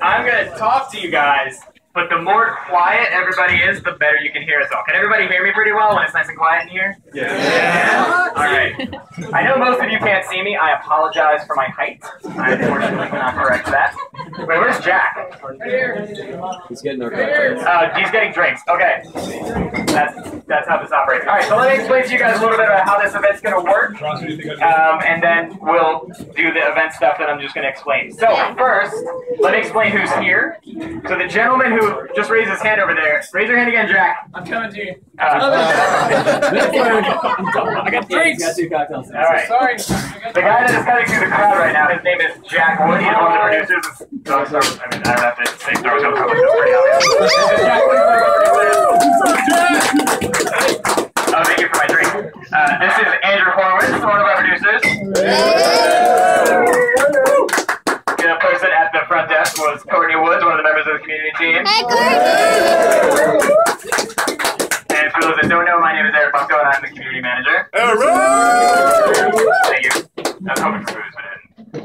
I'm gonna talk to you guys, but the more quiet everybody is, the better you can hear us all. Can everybody hear me pretty well when it's nice and quiet in here? Yeah. All right. I know most of you can't see me. I apologize for my height. I unfortunately cannot correct that. Wait, where's Jack? Right here. He's getting our he's getting drinks. Okay. That's how this operates. All right, so let me explain to you guys a little bit about how this event's going to work, and then we'll do the event stuff that I'm just going to explain. So first, let me explain who's here. So the gentleman who just raised his hand over there, raise your hand again, Jack. I'm coming to you. I got drinks. Got 2 cocktails. All right. Sorry. The guy that is cutting through the crowd right now, his name is Jack Wood. He's one of the producers. I mean, I don't have to say Star Wars. That's pretty obvious. Jack Wood. Oh, thank you for my drink. This is Andrew Horowitz, one of our producers. The person at the front desk was Courtney Woods, one of the members of the community team. Hey, Courtney! And for those that don't know, my name is Eric Bucko, and I'm the community manager. Thank you. I was hoping for booze, but I didn't. Okay.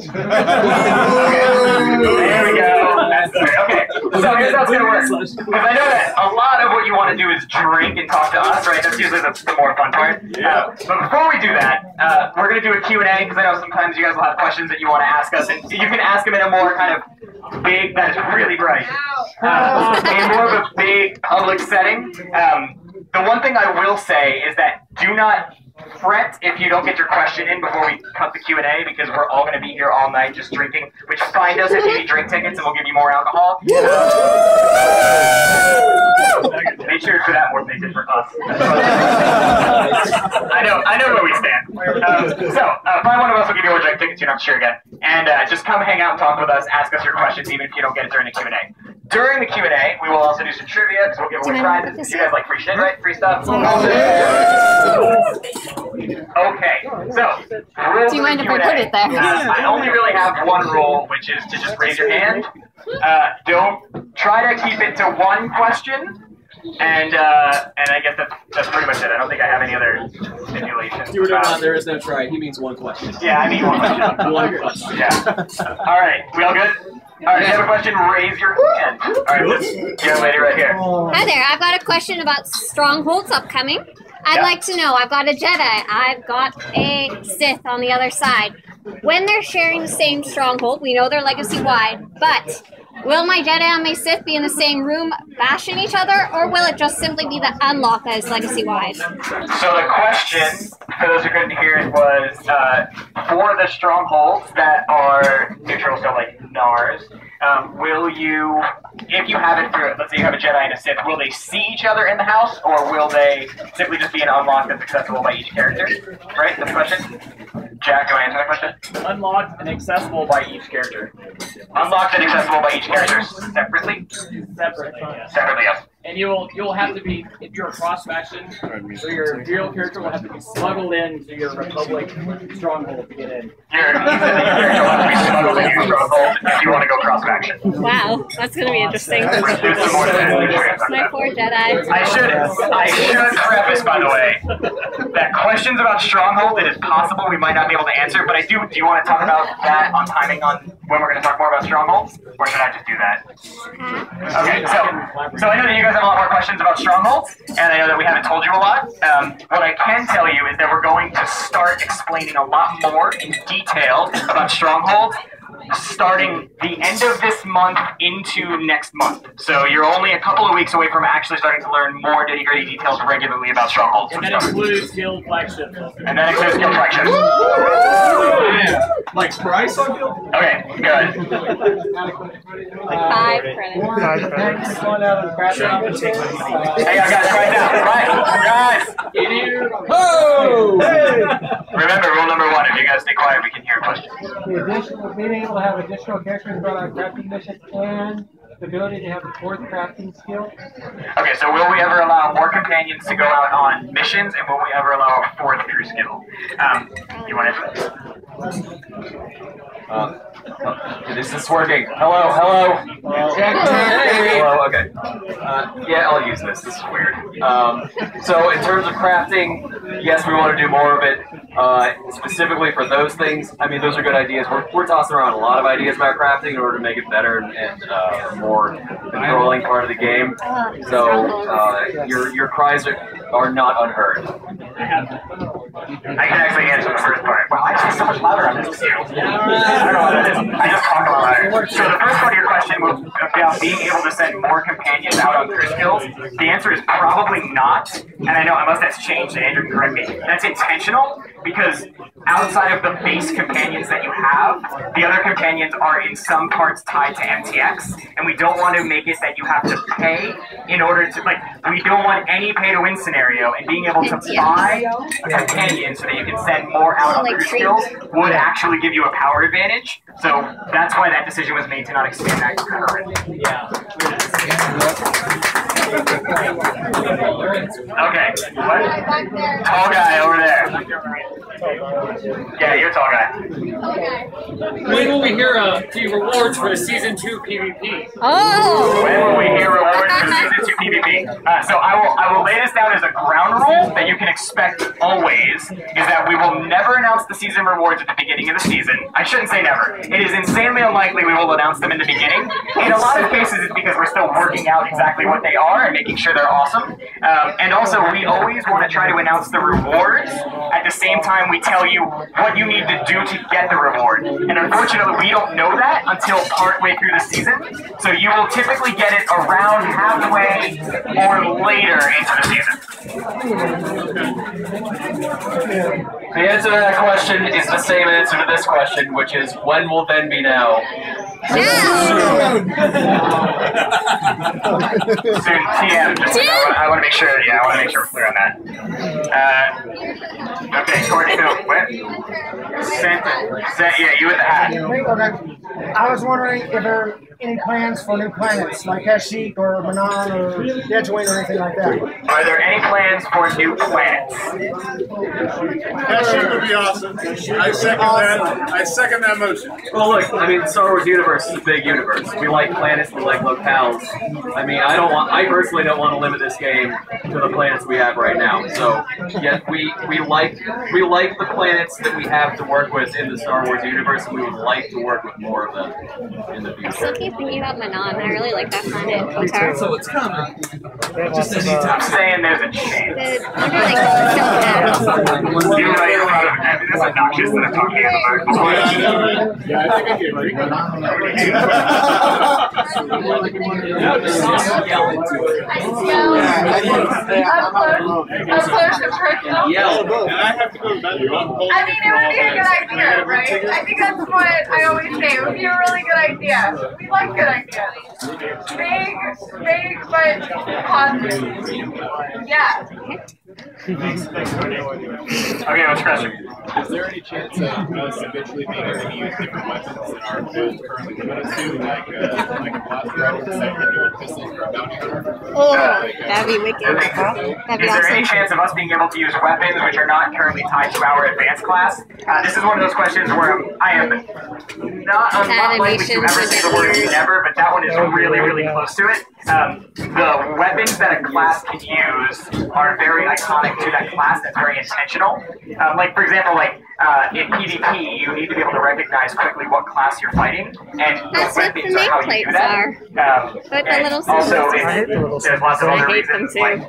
There we go. That's great. Okay, so here's how it's going to work. Because I know that a lot of what you want to do is drink and talk to us, right? That's usually the more fun part. But before we do that, we're going to do a Q&A, because I know sometimes you guys will have questions that you want to ask us, and you can ask them in a more kind of big, that is really bright, in more of a big public setting. The one thing I will say is that do not fret if you don't get your question in before we cut the Q&A, because we're all going to be here all night just drinking, which find us if you need drink tickets and we'll give you more alcohol. They cheered for that more than they did for us. I know where we stand. Find one of us will give you more drink tickets, you don't have to cheer again. And just come hang out and talk with us, ask us your questions even if you don't get it during the Q&A. During the Q&A, we will also do some trivia, because we'll give away prizes. You guys like free shit, right? Free stuff? Okay, so, Do you mind if I put it there? I only really have one rule, which is to just raise your hand. Don't try to keep it to one question. And I guess that's pretty much it. I don't think I have any other stipulations. There is no try. He means one question. Yeah, I mean one question. One question. Yeah. All right, we all good? All right, if you have a question, raise your hand. All right, this young lady right here. Hi there, I've got a question about strongholds upcoming. I'd like to know, I've got a Jedi, I've got a Sith on the other side. When they're sharing the same stronghold, we know they're legacy-wide, but will my Jedi and my Sith be in the same room bashing each other, or will it just simply be the unlock that is legacy-wide? So the question, for those who couldn't hear it, was for the strongholds that are neutral, so like NARs, will you, if you have it for, let's say you have a Jedi and a Sith, will they see each other in the house, or will they simply just be an unlock that's accessible by each character? Right, that's the question? Jack, do you want to answer that question? Unlocked and accessible by each character. Unlocked and accessible by each character separately? Separately, yes. Separately, yes. And you'll have to be, if you're a cross faction, so your Imperial character will have to be smuggled in to your Republic stronghold to get in. Your character will have to be smuggled in your stronghold if you want to go cross faction. Wow, that's going to be interesting. There's some more to that. My poor Jedi. I should preface, by the way, that questions about stronghold, it is possible we might not be able to answer, but do you want to talk about that on timing on when we're going to talk more about strongholds, or should I just do that? Okay, so I know that you guys have a lot more questions about strongholds, and I know that we haven't told you a lot. What I can tell you is that we're going to start explaining a lot more in detail about strongholds starting the end of this month into next month. So you're only a couple of weeks away from actually starting to learn more nitty-gritty details regularly about strongholds. And that includes guild flagships. And that includes guild flagships. Yeah. Like price on guild? Okay, good. 5 credits. Hey, guys, right now. Right, guys. Oh! Hey! Remember, rule number 1, if you guys stay quiet, we can hear questions. Being able to have additional characters go on crafting mission and the ability to have a 4th crafting skill. Okay, so will we ever allow more companions to go out on missions, and will we ever allow a 4th crew skill? You want to answer that? This is working. Hello, hello. Hello, okay. Yeah, I'll use this. This is weird. So in terms of crafting, yes, we want to do more of it. Specifically for those things, I mean, those are good ideas. We're tossing around a lot of ideas about crafting in order to make it better and more controlling part of the game. So your cries are not unheard. I can actually answer the first part. Wow, I talk so much louder on this too. I don't know what that is. I just talk a lot louder. So the first part of your question was about being able to send more companions out on cruise kills. The answer is probably not. And I know unless that's changed, and Andrew can correct me. That's intentional because outside of the base companions that you have, the other companions are in some parts tied to MTX, and we don't want to make it that you have to pay in order to, like, we don't want any pay-to-win scenario, and being able to buy a companion so that you can send more out on cruise kills would actually give you a power advantage. So that's why that decision was made to not expand that current. Yeah. Okay, what? Tall guy over there. Yeah, you're a tall guy. When will we hear the rewards for the Season 2 PvP? Oh! When will we hear rewards for the Season 2 PvP? So I will lay this down as a ground rule that you can expect always, is that we will never announce the season rewards at the beginning of the season. I shouldn't say never. It is insanely unlikely we will announce them in the beginning. In a lot of cases, it's because we're still working out exactly what they are and making sure they're awesome. And also, we always want to try to announce the rewards at the same time we tell you what you need to do to get the reward. And unfortunately, we don't know that until partway through the season. So you will typically get it around halfway or later into the season. The answer to that question is the same answer to this question, which is when will then be now? Soon, TM. Just, I want to make sure. Yeah, I want to make sure we're clear on that. Okay, Courtney, who? What? Sent. Yeah, you with the hat. Okay. I was wondering if there are any plans for new planets, like Kashyyyk or Manan or Edgewing or anything like that. Are there any plans for new planets? Kashyyyk would be awesome. I second that motion. Well, look, I mean, Star Wars universe is a big universe. We like planets, we like locales. I mean, I personally don't want to limit this game to the planets we have right now. So, yes, we like the planets that we have to work with in the Star Wars universe, and we would like to work with more of them in the I still future. keep thinking about Manan. I really like that planet. Kotar. So it's coming. Just as I'm saying, there's a chance. You know they killed them. You know, you're right. I mean, it's obnoxious that I'm talking about. Yeah, I think I get it. Yell. And I have to go to bed. I mean, it would be a good idea, right? I think that's what I always say. It would be a really good idea. We like good ideas. Big, but positive. Yeah. Okay, what's the question? Is there any chance of us eventually being able to use different weapons that our code currently limit us to, like a blaster rifle that can do a pistol for a bounty hunter? Oh, that'd be wicked. That'd be Is there any awesome. chance of us being able to use weapons which are not currently tied to our advanced class? This is one of those questions where I am not unlikely to ever say the word never, but that one is really, really close to it. The weapons that a class can use are very iconic to that class. That's very intentional. Like, for example, like in PvP, you need to be able to recognize quickly what class you're fighting, and That's what the weapons are how you do nameplates that. are. With the And little also, symbols. there's lots of I other hate them reasons, too. like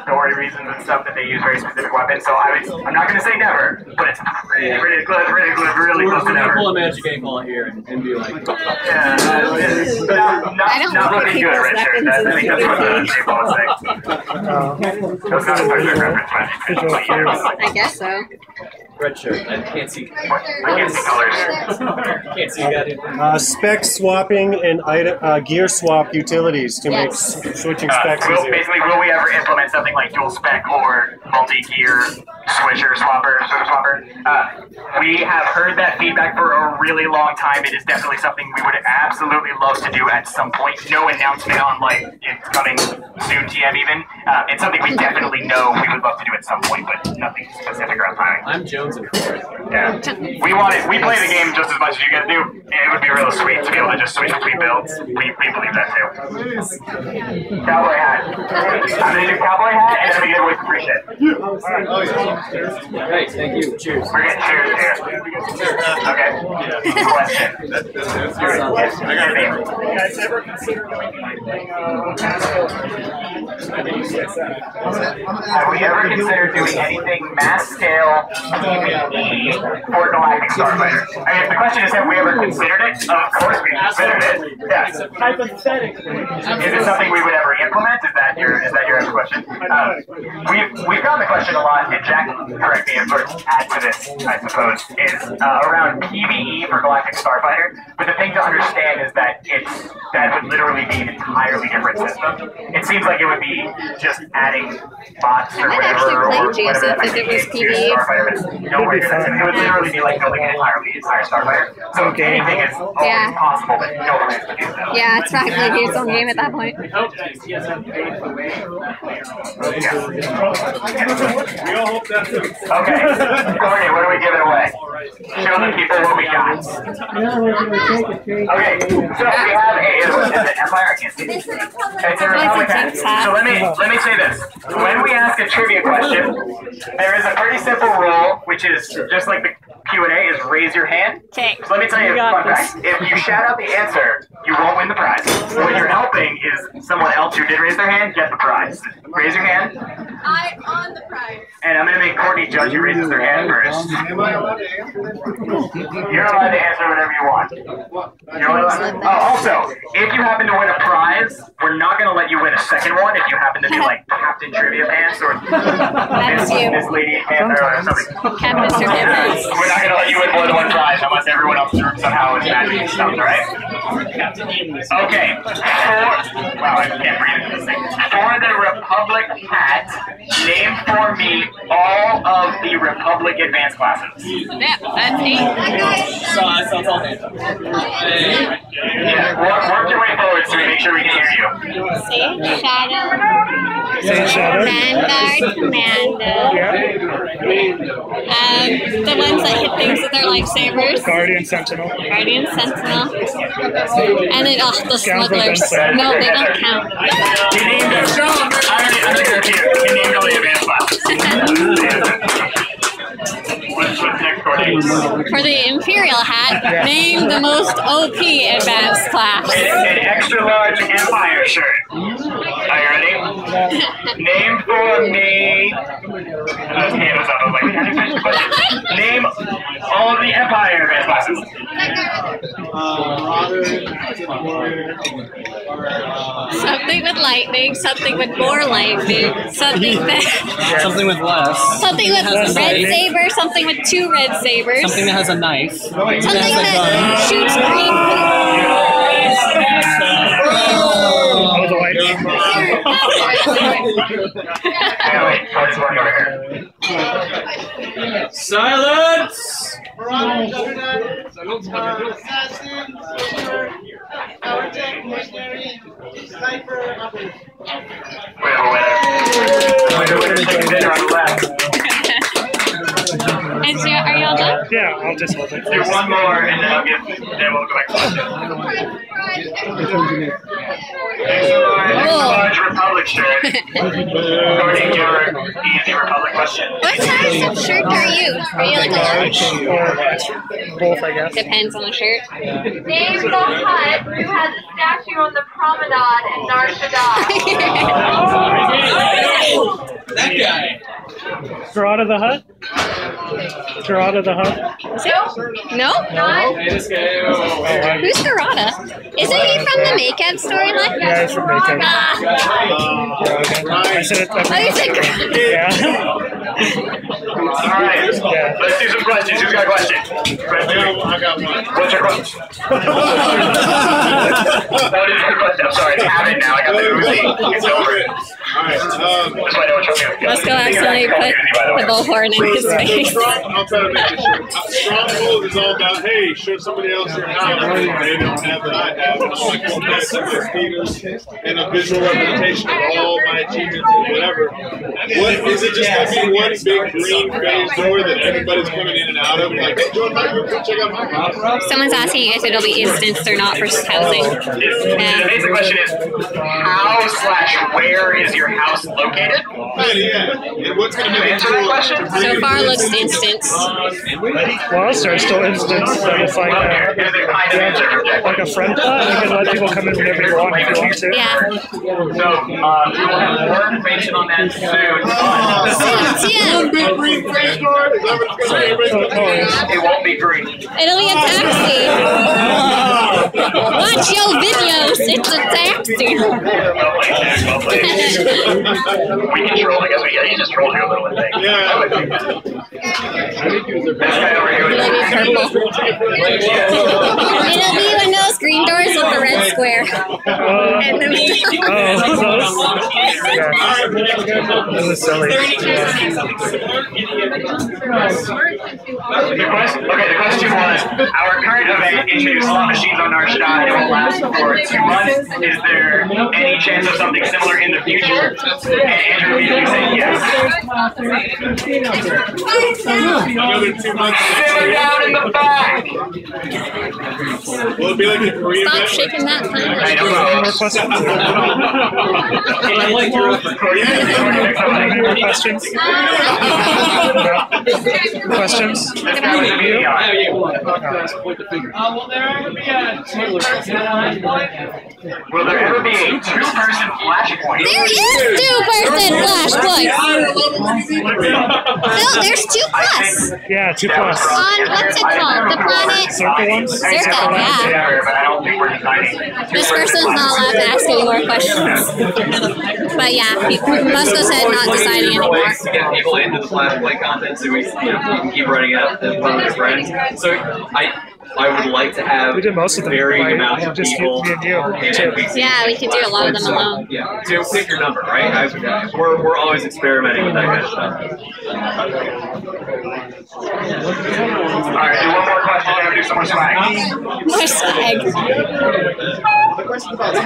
story reasons and stuff that they use very specific weapons. So I'm not going to say never, but it's really close to We're gonna never. pull a magic 8-ball here and be like, Yeah, I don't not want looking good, people's Richard. weapons I think that's what the table is saying. That's not a Star Trek reference, but I guess so. red shirt. I can't see. I can't see colors. Can't see that. Spec swapping and gear swap utilities to make switching specs easier. Basically, will we ever implement something like dual spec or multi-gear switcher swapper, sort of swapper? We have heard that feedback for a really long time. It is definitely something we would absolutely love to do at some point. No announcement on like it's coming soon, TM even. It's something we definitely know we would love to do at some point, but nothing specific around timing. I'm Jones and Forrest. Yeah. We play the game just as much as you guys do. And it would be real sweet to be able to just switch between builds. We believe that too. Cowboy hat. I'm gonna do cowboy hat and then we give away some free shit. Great, thank you. Cheers. We're getting cheers here. Okay. Question. I got a name. You guys ever consider doing anything Have we ever considered doing anything mass scale PvE for Galactic Starfighter? I mean, if the question is have we ever considered it? Of course we considered it. Yes. Hypothetically. Is it something we would ever implement? Is that your other question? We've gotten the question a lot, and Jack, correct me and sort of add to this, I suppose, is around PvE for Galactic Starfighter. But the thing to understand is that that would literally be an entirely different system. It seems like it would be just adding bots or whatever, or whatever that might be to Starfighter, but nowhere near that. It would literally be like building an entire Starfighter. So anything is always possible, but no one has to do so. Yeah, it's practically its own game at that point. We all hope that's it. Okay. Corey, what are we giving away? Show the people what we got. Okay, so we have is it Empire? I can't see. It's a Republic hat. So let me say this. When we ask a trivia question, there is a pretty simple rule, which is just like the Q&A, is raise your hand. Okay. So let me tell you a fun fact. If you shout out the answer, you won't win the prize. What you're helping is someone else who did raise their hand get the prize. Raise your hand. I on the prize. And I'm going to make Courtney judge who raises their hand first. Am I allowed to answer this? You're allowed to answer whatever you want. You're allowed. Oh, also, if you happen to win a prize, we're not going to let you win a second one if you happen to be like Captain Trivia Pants or this lady in Canada or something. Captain Trivia Pants. We're not going to let you win more than one prize unless everyone else somehow is matching stuff, alright? Okay. Wow, I can't breathe into this thing. For the Republic hat, name for me all of the Republic advanced classes. Yeah, that's neat. Yeah, work your way forward so we make sure we can hear you. Shadow. Shadow. Vanguard Commando. The ones that hit things with their lightsabers. Guardian Sentinel. Guardian Sentinel. And then, the smugglers. No, they don't count. He named them. I don't care if he named all the advanced classes. What's next, Courtney? For the Imperial hat, name the most OP advanced class. An extra large Empire shirt. Are you ready? Name for me. Name all of the Empire advanced classes. Something with lightning, something with more lightning, something Something with less. something with red saber, something with 2 red sabers, Something that has a knife. something that shoots green Silence! And so, are y'all done? Yeah, I'll just hold it. Do one more and then we'll go back to extra large Republic shirt. Courtney, your easy Republic question. What size of shirt are you? Are you like a large? Both, I guess. Depends on the shirt. Name the hut who has a statue on the promenade in Nar Shaddaa. That guy. Gerada the Hutt? Gerada the Hutt? No? Let's go. Who's Gerada? Isn't he from the Makeup storyline? Yeah, he's from Macon. Ah. I said it. Oh, you said Yeah. Alright, let's do some questions. Who's got a question? I got one. What's your question? What is your question? I'm sorry, I have it now. I got the Uzi. It's over. Alright, That's why I know what you're doing. Let's go ask accidentally put the bullhorn in his face. I'll try to make it short. Stronghold is all about, hey, show somebody else your house. They don't have what I have. And I'm like, well, that's and a visual representation of all my achievements and whatever. What is it just going to be one big green phase door that everybody's coming in and out of? Like, hey, Joe, check out my house. Someone's asking if it'll be instanced or not for housing. The basic question is, how/where is your house located? Yeah. And what's going to be answer that question? So far, it looks instanced. Well, so it's still instance. So it's like like a friend pot. You can let people come in whenever you want if you want to. Yeah. So we will have more information on that soon. Big green phase door. Is that what's going to be? It won't be green. It'll be a taxi. Watch your videos. It's a taxi. We control it because he just trolled you a little bit. Yeah. It'll be one of those green doors with the red square. And the That was silly. The question was, our current event introduced slot machines on our shot. It will last for 2 months. Is there any chance of something similar in the future? And Andrew immediately said yes. Another 2 months. Simmer down in the back. Will it be like a Korean Stop shaking that I don't know. I like your Any questions? Questions? Let's go with the media. Will there ever be a two-person flashpoint? There is two-person flashpoint. No, there's 2+. Yeah, 2+. On what's it called? The planet. Circle ones? Circle, yeah. But I don't think we're designing. This person's not allowed to ask any more questions. But yeah, Musco said not deciding anymore. To get people into the flashpoint content, so we can keep running out and fun with their friends. So I would like to have we did most of them varying amounts of just people. Yeah, we could do a lot of them alone. Yeah, so pick your number, right? We're always experimenting with that kind of stuff. Alright, do one more question, then we'll do some more swag. More swag. The question about the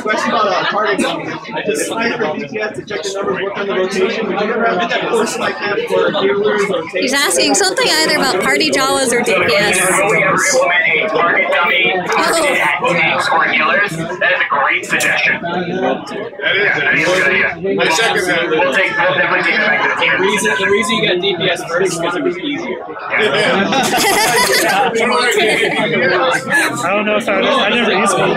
question about party numbers. I just signed for DPS to check the numbers, work on the rotation. Would you ever have that person like that for healers or rotation? He's asking something either about party Jawas or DPS. Will we ever implement a target dummy targeted at tanks or healers? That is a great suggestion. That is a good idea. I second that. We'll definitely take that back to the team. The reason you got DPS first is because it was easier. I don't know if I never used one.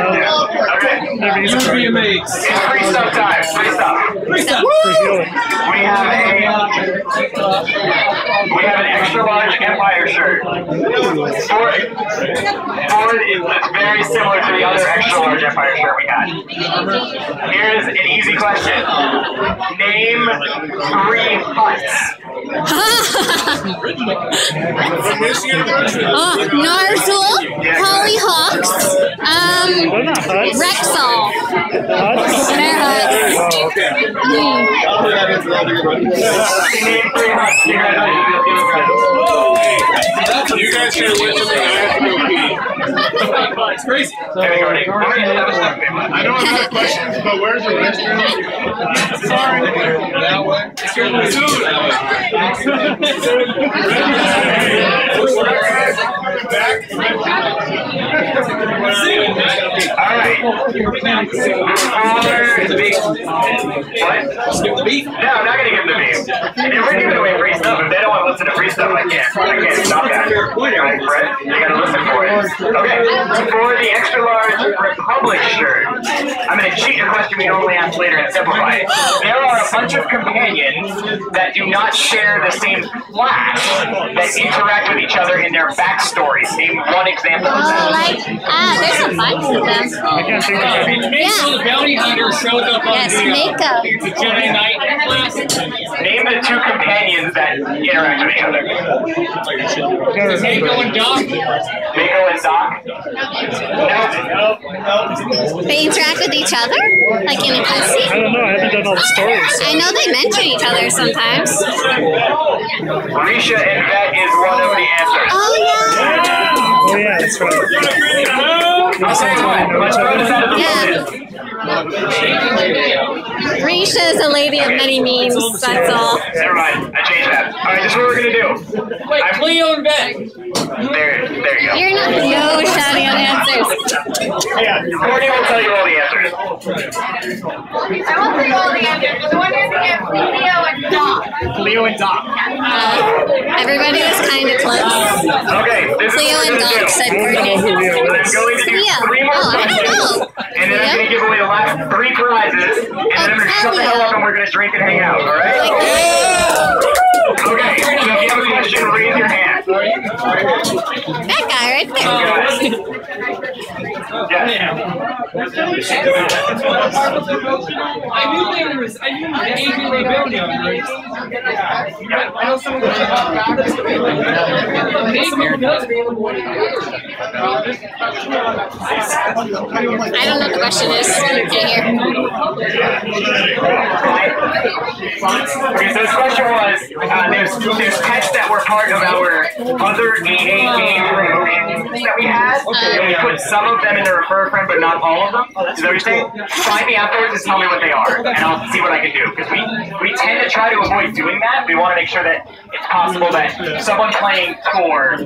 Okay. Never used one. Makes. It's free stuff time. Free stuff. Free stuff. We have an extra large Empire shirt. It's very similar to the other extra large Empire shirt we had. Here's an easy question. Name 3 huts. Narzool, Hollyhawks, Rexall. Bear huts. Name 3 huts. You guys should win something. I have to go pee. It's crazy. I don't have questions, but where's the restroom? Sorry. That way. Alright. What? Skip the beat. No, I'm not gonna give them the beef. If we're giving away free stuff, if they don't want to listen to free stuff, I can't stop that. Alright, Brett, you gotta listen for it. Okay, for the extra large Republic shirt, I'm gonna cheat a question we normally ask later and simplify it. There are a bunch of companions that do not share the same class that interact with each other in their backstories. Name one example of that. There's a bunch of them. I can't think of any. So the bounty hunters try Yes, makeup. Jedi Knight class. Name the two companions that interact with each other. Mako and Doc. Mako and Doc? No. They interact with each other? Like in a cutscene? I don't know, I haven't done all the stories. I know they mention each other sometimes. Risha and Vet is one of the answers. Oh, yeah. Oh yeah, that's right. Let's throw this out of the Yeah. Risha is a lady of many means, that's all. Never mind, I changed that. Alright, this is what we're gonna do. Wait, Cleo and Vet. There you go. You're not shouting out answers. Yeah, Courtney will tell you all the answers. I won't tell you all the answers. The one you're thinking of Leo and Doc. Leo and Doc. Everybody was kind of close. Okay, this is Cleo what and we're gonna Doc do. said I don't know who Courtney. Leo I'm is. going to do Cleo. 3 more Oh, I don't questions, know. and then I'm going to give away the last 3 prizes, and then I'm going to shut the hell up and we're going to drink and hang out, alright? Okay, so if you have a question, raise your hand. That guy right there. Yes. I knew they was. I knew the agent they built it. I know someone who's I don't know what the question is. Can't hear. Okay, so this question was, there's pets that were part of our other EA game promotions that we had, and we put some of them in the refer a friend, but not all of them. Is that what you're saying? Find me afterwards and tell me what they are, and I'll see what I can do. Because we tend to try to avoid doing that. We want to make sure that it's possible that someone playing Tor,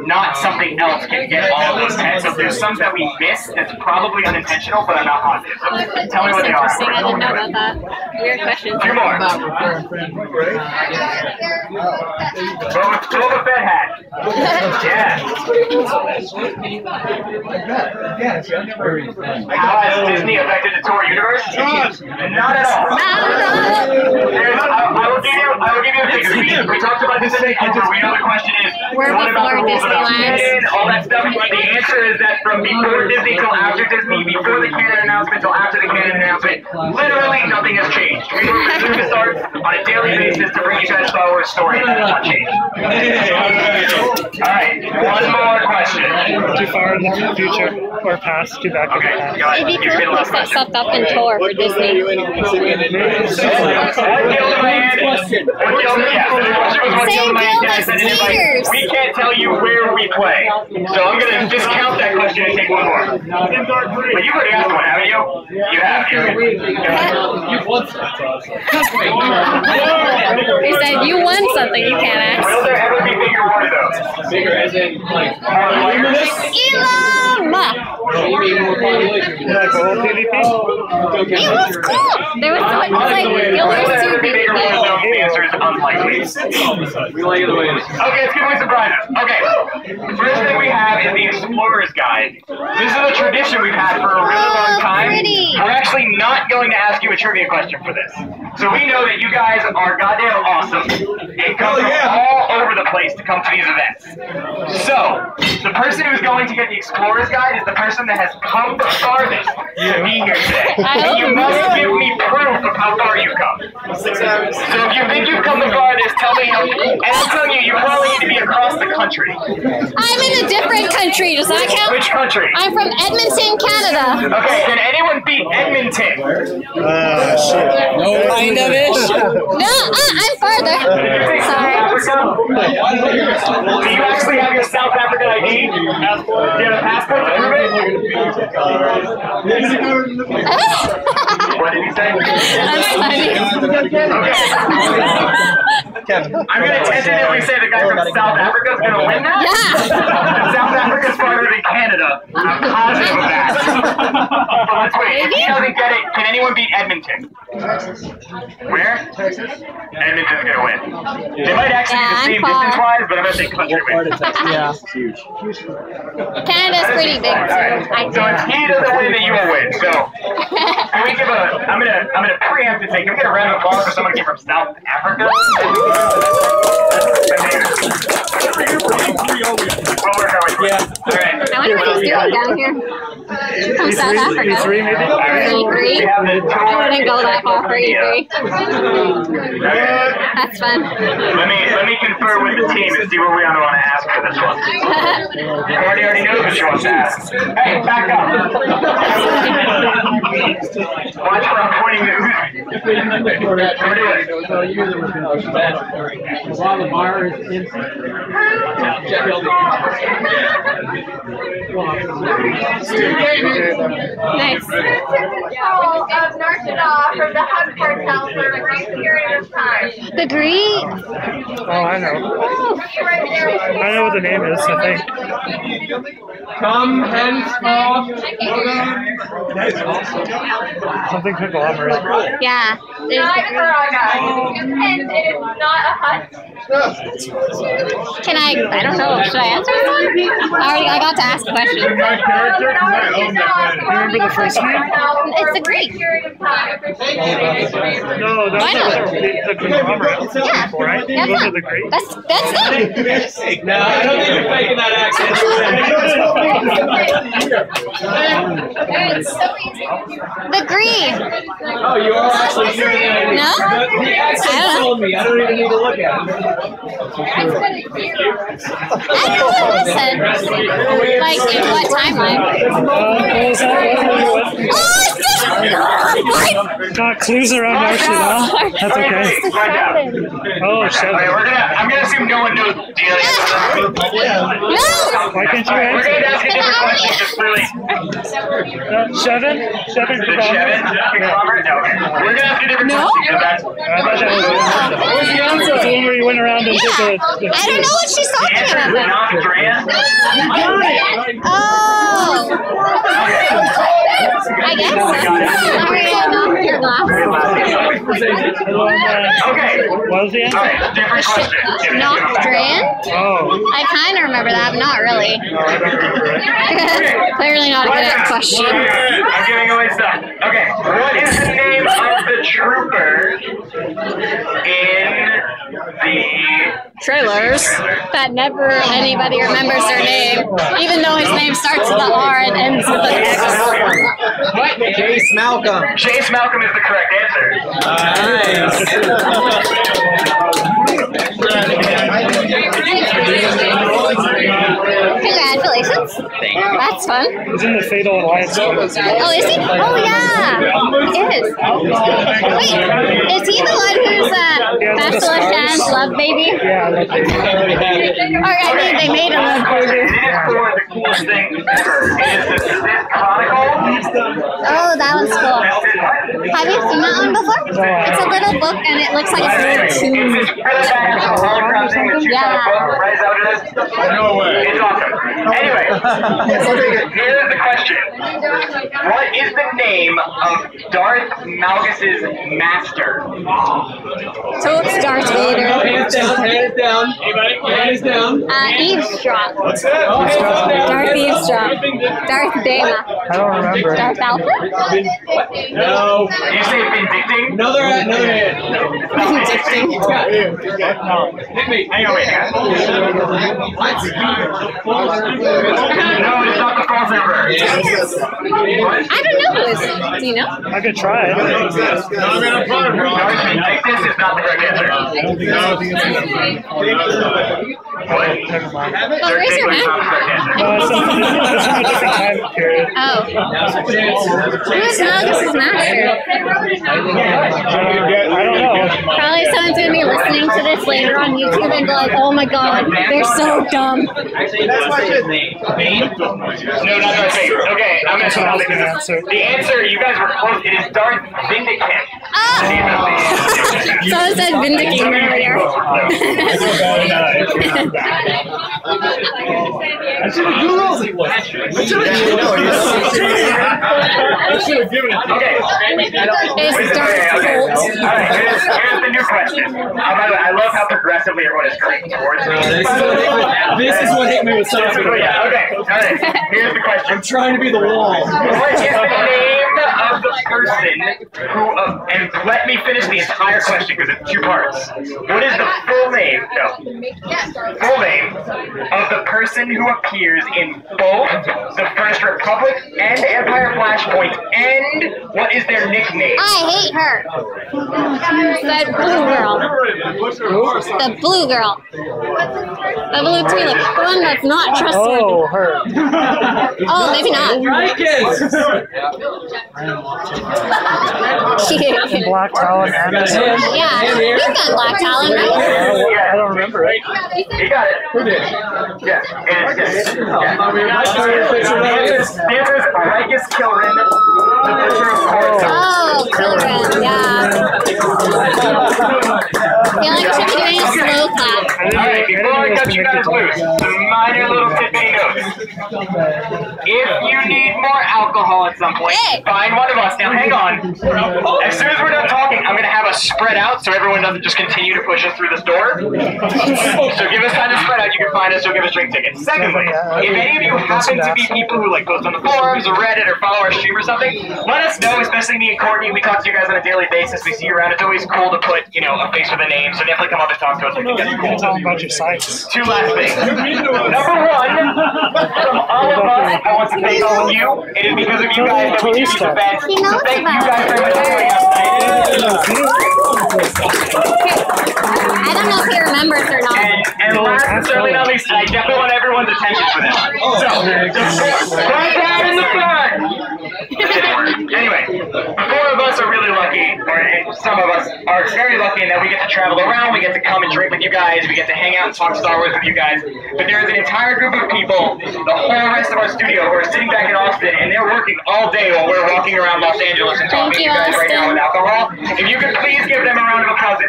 not something else, can get all of those pets. So if there's some that we missed, it's probably unintentional, but I'm not positive. So tell me what they are. Interesting. I didn't know about that. Weird question. 2 more. Boba Fett hat. Yeah. How has Disney affected the Tor universe? Not at all. I will give you a thing. We talked about this in the intro. We know the question is, We're what about the before rules about Disneyland. canon, all that stuff? The answer is that from before Disney till after Disney, before the canon announcement till after the canon announcement, literally nothing has changed. We work with LucasArts on a daily basis to bring you guys Star Wars story, and that has not changed. Alright, one more question. Too far in the future or past, too back. Okay, go ahead. It'd be You cool get the if last they set question. stuff up in Tor for Disney. What guild am I in? What guild? Yeah, so the question was what guild am I in? Can I send an invite? We can't tell you where we play. So I'm going to discount that question and take one more. But you've already asked one, haven't you? You have. You won They said you won something, you can't ask. Will there ever be bigger war though? Bigger as in like More players? Elam! Like the whole PvP? It was cool! There was like Will Guild there ever Wars 2 be bigger war though? The answer is unlikely. we like it the way it is. Okay, let's give away some prizes. Okay, the first thing we have is the Explorer's Guide. This is a tradition we've had for a really long time. pretty. We're actually not going to ask you a trivia question for this. So we know that you guys are goddamn awesome and come from all over the place to come to these events. So, the person who's going to get the Explorer's Guide is the person that has come the farthest to be here today. And you must give me proof of how far you've come. So if you think you've come the farthest, tell me how. And I'm telling you, you probably need to be across the country. I'm in a different country, does that count? Which country? I'm from Edmonton, Canada. Okay, can anyone beat Edmonton? Shit. No kind of ish. No, I'm farther. Sorry. Do you actually have your South African ID? Do you have a passport to prove it? What did he say? I'm funny. I'm going to tentatively say the guy from South Africa is going to win that? Yeah. South Africa's farther than Canada. I'm positive of that. But let's wait. If he doesn't get it, can anyone beat Edmonton? Where? Texas. Edmonton's going to win. They might actually be the same distance-wise, but I'm going to say country wins. Yeah. Canada's pretty big. Alright, so if he doesn't win, then you will win. So, can we give a, I'm gonna preempt and say, can we get a round of applause for someone who came from South Africa? Yeah. All right. I wonder what he's doing down here. From South Africa. E3 maybe? E3? I wouldn't go that far for E3. That's fun. Let me confer with the team and see what we want to ask for this one. Cordy already knows what she wants to ask. Hey, back up. Watch where I'm pointing to. While the bar is in. Nice. Who took control of Narshada from the Hug Cartel for a brief period of time? Oh, The Greek. I know. I know what the name is, I think. Come henceforth. Something conglomerate. Yeah. Not Karaga. And it is not a hut. Can I don't know. Should I answer this one? I got to ask a question. Remember the first name? It's the Greek. No, that's the conglomerate. Yeah. Right? Yeah, Those are the Greek. That's it. No, I don't think you're faking that accent. The Greek. Oh, you are actually hearing it. No? The accent told me. I don't even need to look at it. I don't know what it said. Like, in what timeline? Got clues around our shit, huh? That's okay. Oh, shit. I'm gonna assume no one knows the answer. No! Why can't you We're answer? gonna ask a different question, just really. Shevin? Shevin The Chevin? Conglomerate? No. We're gonna ask a different question. I thought that was the answer. The one where you went around and did the I don't know what she's talking about. Not Dran? Oh! I guess. Okay. What was the answer? Alright, different question. Noctran? Oh. I kind of remember that, but not really. Clearly not a good question. I'm giving away stuff. Okay, what is the name of the trooper in the Trailers that never anybody remembers their name, even though his name starts with the R and ends with an X. Jace Malcolm. Jace Malcolm is the correct answer. Congratulations. That's fun. He's in the Fatal Alliance. Oh, is he? Oh, yeah. He is. Wait, is he the one who's Bachelor Shan's love baby? Yeah, I like it. Or, I mean, they made a love baby. It is for the coolest thing ever. It is the Sith Chronicle. Oh, that one's cool. Have you seen that one before? It's a little book and it looks like a little tune. Yeah. No way. It's awesome. Anyway, here's the question. What is the name of Darth Malgus's master? So it's Darth Vader. Hands down, hands down. Hands down. Eavesdrop. What's that? Darth Eavesdrop. Darth Dana. I don't remember. Darth Alfred? No. You say Vindicting? Another hand. Vindicting. Hit me. Hang on, wait. No, it's not the false emperor. I don't know who is it. Do you know? I could try it. No, I mean, I'm fine, bro. Darth Vindictus is not the correct answer. What? Never mind. Oh, raise your hand. No, it's from a different time period. Oh. Who is Malgus's master? I don't know. Probably someone's going to be listening to this later on YouTube and be like, oh my god, they're so dumb. Actually, that's his name. Bane? No, not Darth Vader. Okay, I'm That's what I was going to answer. The answer, you guys were close. It is Darth Vindicant. Oh! Someone said Vindicate earlier. I should have Googled it. I should have given it. Okay. It's Darth Bolt. Alright, here's the new question. By the way, I love how progressively everyone is creeping towards me. This is what hit me with something. Yeah, okay. Alright, here's the question. I'm trying to be the wall. What is the name of the the person who, and let me finish the entire question because it's 2 parts. What is the full name? No. Full name of the person who appears in both the First Republic and Empire Flashpoint, and what is their nickname? I hate her. That blue girl. The blue girl. The blue tulip. The one that's not trustworthy. Oh, her. Oh, maybe not. Black Talon Amazon. Yeah, you've got Black Talon, right? I don't remember it. You got it. Who did? Yeah. The answer is Rikus Kilrin, the Butcher of Coruscant. Oh, Kilrin, yeah. I feel like I should be doing a slow clap. Alright, before I cut you guys loose, some minor little tidbit notes. If you need more alcohol at some point, find one of us. Now hang on. As soon as we're done talking, I'm going to have us spread out so everyone doesn't just continue to push us through this door. So give us time to spread out. You can find us, so give us drink tickets. Secondly, if any of you happen to be people who like post on the forums or Reddit or follow our stream or something, let us know, especially me and Courtney. We talk to you guys on a daily basis. We see you around. It's always cool to put, you know, a face with a name, so definitely come up and talk to us. We think that's cool. Tell them about your sites. 2 last things. Number 1, from all of us, I want to thank all of you. It is because of you guys that we do these events. So thank you guys very much for joining us tonight. I don't know if he remembers or not. And last but certainly not least, I definitely want everyone's attention for this. So, right down in the front! Anyway, 4 of us are really lucky, or some of us are very lucky in that we get to travel around, we get to come and drink with you guys, we get to hang out and talk Star Wars with you guys. But there is an entire group of people, the whole rest of our studio, who are sitting back in Austin, and they're working all day while we're walking around Los Angeles and talking to you guys right now with alcohol. If you could please give them a round of applause.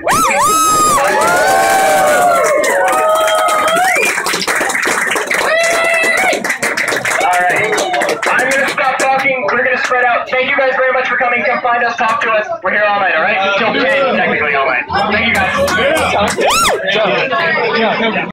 Alright, I'm going to stop talking, we're going to spread out. Thank you guys very much for coming, come find us, talk to us. We're here all night, alright? Until 10, technically all night. Thank you guys.